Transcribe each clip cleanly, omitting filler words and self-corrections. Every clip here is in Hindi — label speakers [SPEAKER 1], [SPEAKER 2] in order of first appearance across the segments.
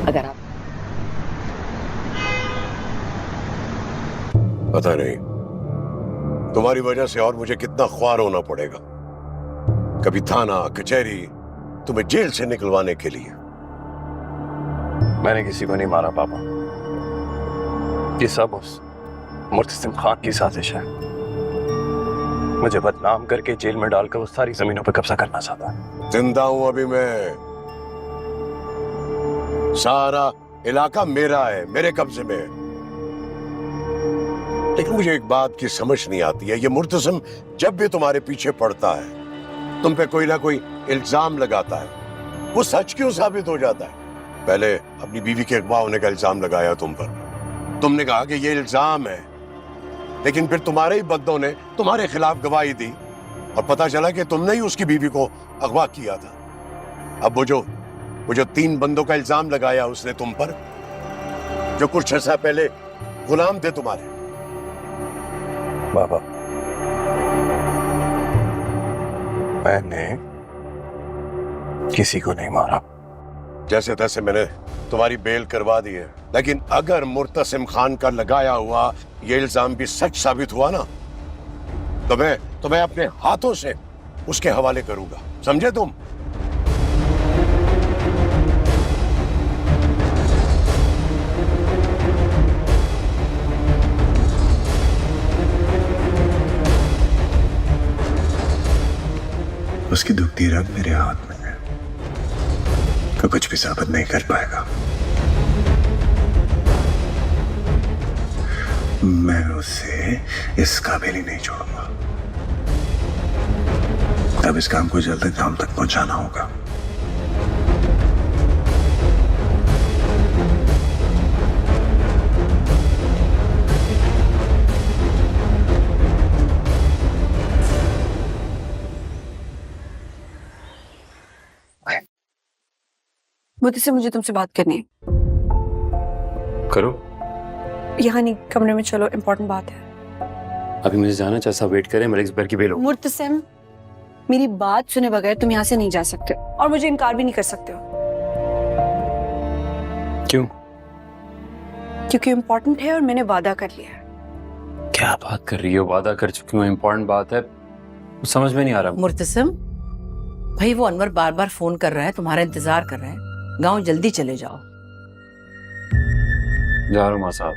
[SPEAKER 1] अगर आप
[SPEAKER 2] पता नहीं तुम्हारी वजह से और मुझे कितना ख्वार होना पड़ेगा, कभी थाना कचहरी, तुम्हें जेल से निकलवाने के लिए।
[SPEAKER 3] मैंने किसी को नहीं मारा पापा, ये सब उस मुर्तसिम खान की साजिश है। मुझे बदनाम करके जेल में डालकर वो सारी जमीनों पर कब्जा करना चाहता है।
[SPEAKER 2] जिंदा हूं अभी मैं, सारा इलाका मेरा है, मेरे कब्जे में है। लेकिन मुझे एक बात की समझ नहीं आती है, ये मुर्तसिम जब भी तुम्हारे पीछे पड़ता है, तुम पे कोई ना कोई इल्जाम लगाता है, वो सच क्यों साबित हो जाता है? पहले अपनी बीवी के अगवा होने का इल्जाम लगाया तुम पर, तुमने कहा कि ये इल्जाम है, लेकिन फिर तुम्हारे ही बंदों ने तुम्हारे खिलाफ गवाही दी और पता चला कि तुमने ही उसकी बीवी को अगवा किया था। अब वो जो 3 बंदों का इल्जाम लगाया उसने तुम पर, जो कुछ अर्सा पहले गुलाम थे तुम्हारे।
[SPEAKER 3] बाबा, मैंने किसी को नहीं मारा।
[SPEAKER 2] जैसे तैसे मैंने तुम्हारी बेल करवा दी है, लेकिन अगर मुर्तसिम खान का लगाया हुआ ये इल्जाम भी सच साबित हुआ ना, तो मैं अपने हाथों से उसके हवाले करूंगा, समझे तुम?
[SPEAKER 4] उसकी दुखती रग मेरे हाथ में है, तो कुछ भी साबित नहीं कर पाएगा। मैं उसे इस काबिल ही नहीं छोड़ूंगा। अब इस काम को जल्द अंजाम तक पहुंचाना होगा।
[SPEAKER 5] मुझे तुमसे बात करनी है।
[SPEAKER 3] करो।
[SPEAKER 5] यहाँ नहीं, कमरे में चलो, इम्पोर्टेंट बात है।
[SPEAKER 3] अभी मुझे जाना, जैसा वेट करें, मेरे इस बार की बेल हो।
[SPEAKER 5] मुर्तसिम, मेरी बात सुने बगैर तुम यहाँ से नहीं जा सकते और मुझे इनकार भी नहीं कर सकते हो।
[SPEAKER 3] क्यों?
[SPEAKER 5] क्योंकि इम्पोर्टेंट है और मैंने वादा कर लिया है।
[SPEAKER 3] क्या बात कर रही हो? वादा कर चुकी हूँ, इम्पोर्टेंट बात है, समझ में नहीं आ रहा।
[SPEAKER 1] मुर्तसिम भाई, वो अनवर बार बार फोन कर रहा है, तुम्हारा इंतजार कर रहा है, गांव जल्दी चले जाओ।
[SPEAKER 3] जा रहा हूँ माँ साहब।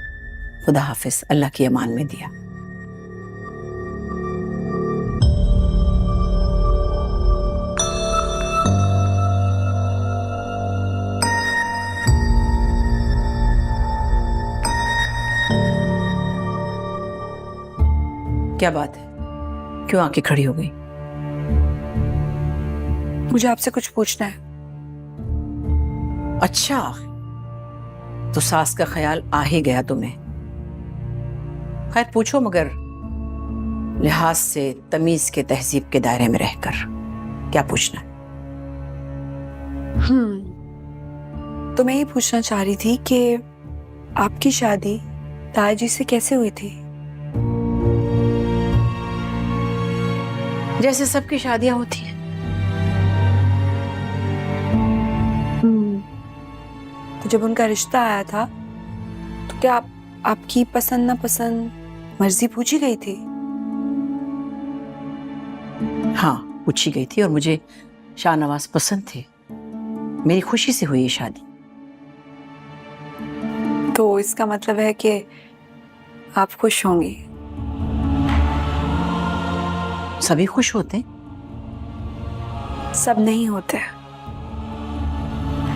[SPEAKER 1] खुदा हाफिज, अल्लाह की अमान में दिया। क्या बात है, क्यों आंखें खड़ी हो गई?
[SPEAKER 5] मुझे आपसे कुछ पूछना है।
[SPEAKER 1] अच्छा, तो सास का ख्याल आ ही गया तुम्हें। खैर पूछो, मगर लिहाज से, तमीज के, तहजीब के दायरे में रहकर। क्या पूछना है?
[SPEAKER 5] तो मैं ये पूछना चाह रही थी कि आपकी शादी ताजी से कैसे हुई थी?
[SPEAKER 1] जैसे सबकी शादियां होती हैं।
[SPEAKER 5] तो जब उनका रिश्ता आया था, तो क्या आपकी पसंद नापसंद, मर्जी पूछी गई थी?
[SPEAKER 1] हाँ, पूछी गई थी और मुझे शाहनवाज पसंद थे। मेरी खुशी से हुई ये शादी।
[SPEAKER 5] तो इसका मतलब है कि आप खुश होंगी?
[SPEAKER 1] सभी खुश होते हैं।
[SPEAKER 5] सब नहीं होते।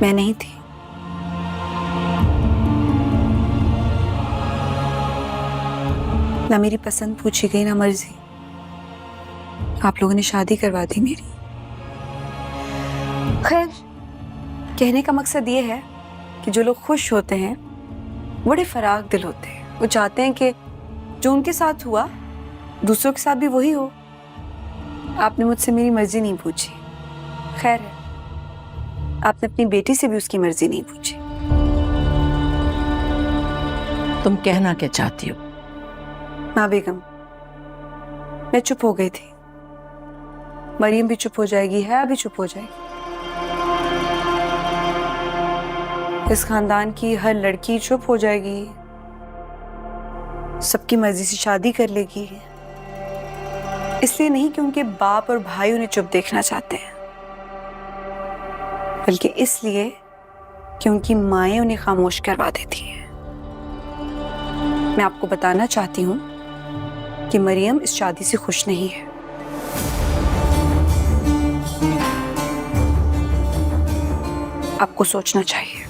[SPEAKER 5] मैं नहीं थी। ना मेरी पसंद पूछी गई, ना मर्जी। आप लोगों ने शादी करवा दी मेरी। खैर, कहने का मकसद ये है कि जो लोग खुश होते हैं बड़े फराग दिल होते हैं। वो चाहते हैं कि जो उनके साथ हुआ दूसरों के साथ भी वही हो। आपने मुझसे मेरी मर्जी नहीं पूछी। खैर है, आपने अपनी बेटी से भी उसकी मर्जी नहीं पूछी।
[SPEAKER 1] तुम कहना क्या चाहती हो?
[SPEAKER 5] माँ बेगम, मैं चुप हो गई थी। मरियम भी चुप हो जाएगी, है अभी चुप हो जाएगी। इस खानदान की हर लड़की चुप हो जाएगी, सबकी मर्जी से शादी कर लेगी। इसलिए नहीं कि उनके बाप और भाई उन्हें चुप देखना चाहते हैं, बल्कि इसलिए कि उनकी माएं उन्हें खामोश करवा देती हैं। मैं आपको बताना चाहती हूँ कि मरियम इस शादी से खुश नहीं है। आपको सोचना चाहिए।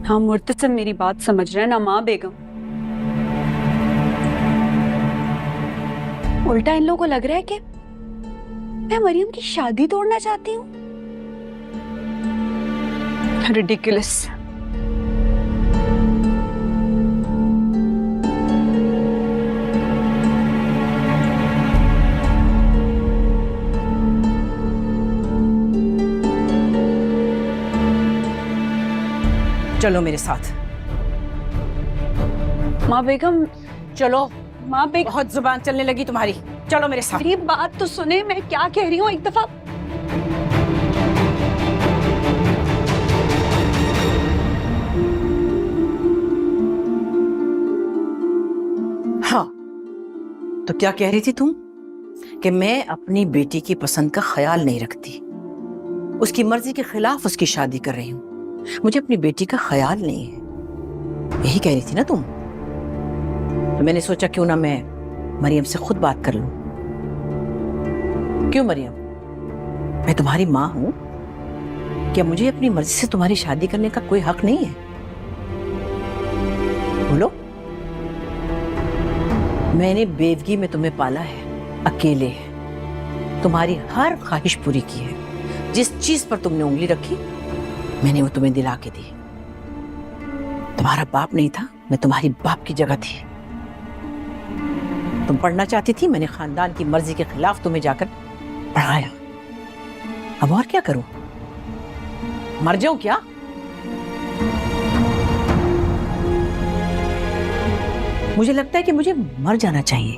[SPEAKER 5] हाँ मुर्तसिम मेरी बात समझ रहे हैं ना माँ बेगम। उल्टा इन लोगों को लग रहा है कि मैं मरियम की शादी तोड़ना चाहती हूँ। रिडिकुलस।
[SPEAKER 1] चलो मेरे साथ।
[SPEAKER 5] माँ बेगम,
[SPEAKER 1] चलो।
[SPEAKER 5] माँ बेगम,
[SPEAKER 1] बहुत जुबान चलने लगी तुम्हारी। चलो मेरे साथ।
[SPEAKER 5] मेरी बात तो सुने, मैं क्या कह रही हूँ एक दफा।
[SPEAKER 1] हाँ, तो क्या कह रही थी तुम? कि मैं अपनी बेटी की पसंद का ख्याल नहीं रखती, उसकी मर्जी के खिलाफ उसकी शादी कर रही हूँ, मुझे अपनी बेटी का ख्याल नहीं है, यही कह रही थी ना तुम? तो मैंने सोचा क्यों ना मैं मरियम से खुद बात कर लूं। क्यों मरियम, मैं तुम्हारी माँ हूं, क्या मुझे अपनी मर्जी से तुम्हारी शादी करने का कोई हक नहीं है? बोलो। मैंने बेवगी में तुम्हें पाला है, अकेले, तुम्हारी हर ख्वाहिश पूरी की है, जिस चीज पर तुमने उंगली रखी मैंने वो तुम्हें दिला के दी। तुम्हारा बाप नहीं था, मैं तुम्हारी बाप की जगह थी। तुम पढ़ना चाहती थी, मैंने खानदान की मर्जी के खिलाफ तुम्हें जाकर पढ़ाया। अब और क्या करूं? मर जाऊं क्या? मुझे लगता है कि मुझे मर जाना चाहिए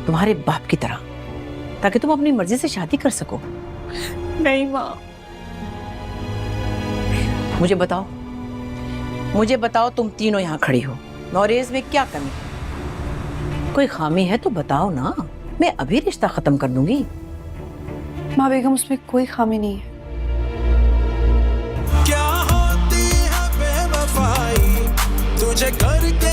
[SPEAKER 1] तुम्हारे बाप की तरह, ताकि तुम अपनी मर्जी से शादी कर सको।
[SPEAKER 5] नहीं माँ।
[SPEAKER 1] मुझे बताओ तुम तीनों यहाँ खड़ी हो, नौरेज में क्या कमी? कोई खामी है तो बताओ ना, मैं अभी रिश्ता खत्म कर दूंगी।
[SPEAKER 5] माँ बेगम, उसमें कोई खामी नहीं है।
[SPEAKER 6] क्या होती है बेवफाई, तुझे करके